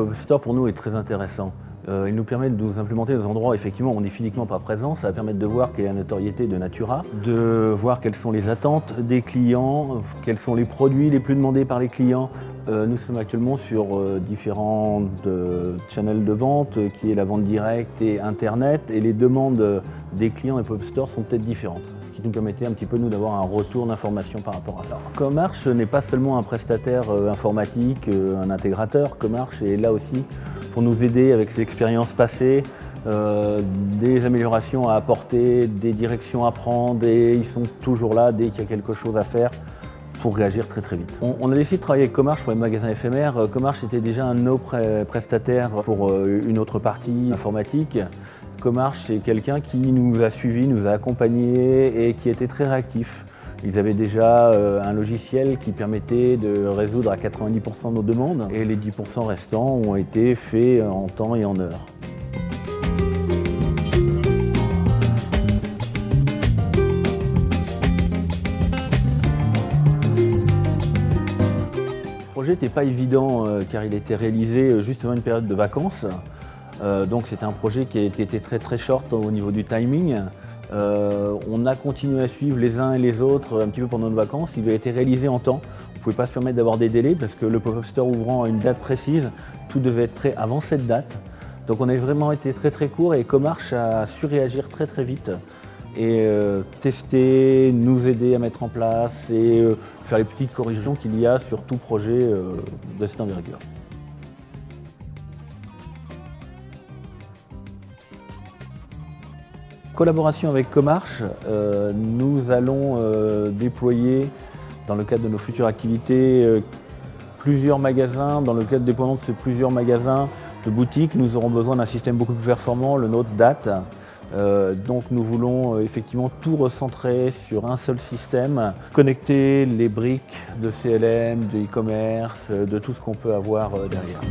pop-up store pour nous est très intéressant. Il nous permet de nous implémenter dans des endroits où effectivement on n'est physiquement pas présent. Ça va permettre de voir quelle est la notoriété de Natura, de voir quelles sont les attentes des clients, quels sont les produits les plus demandés par les clients. Nous sommes actuellement sur différents channels de vente, qui est la vente directe et Internet, et les demandes des clients des pop-up stores sont peut-être différentes. Ce qui nous permettait un petit peu nous d'avoir un retour d'information par rapport à ça. Comarch n'est pas seulement un prestataire informatique, un intégrateur. Comarch est là aussi pour nous aider avec ses expériences passées, des améliorations à apporter, des directions à prendre, et ils sont toujours là dès qu'il y a quelque chose à faire pour réagir très très vite. On a décidé de travailler avec Comarch pour les magasins éphémères. Comarch était déjà un de nos prestataires pour une autre partie informatique. Comarch, c'est quelqu'un qui nous a suivis, nous a accompagnés et qui était très réactif. Ils avaient déjà un logiciel qui permettait de résoudre à 90% de nos demandes, et les 10% restants ont été faits en temps et en heure. Le projet n'était pas évident car il était réalisé juste avant une période de vacances. Donc c'était un projet qui était très short au niveau du timing. On a continué à suivre les uns et les autres un petit peu pendant nos vacances. Il a été réalisé en temps. On ne pouvait pas se permettre d'avoir des délais parce que le pop-up store ouvrant à une date précise, tout devait être prêt avant cette date. Donc on a vraiment été très court, et Comarch a su réagir très vite et tester, nous aider à mettre en place et faire les petites corrections qu'il y a sur tout projet de cette envergure. Collaboration avec Comarch, nous allons déployer dans le cadre de nos futures activités plusieurs magasins. Dans le cadre de déploiement de ces plusieurs magasins de boutiques, nous aurons besoin d'un système beaucoup plus performant, le nôtre date. Donc nous voulons effectivement tout recentrer sur un seul système, connecter les briques de CLM, de e-commerce, de tout ce qu'on peut avoir derrière.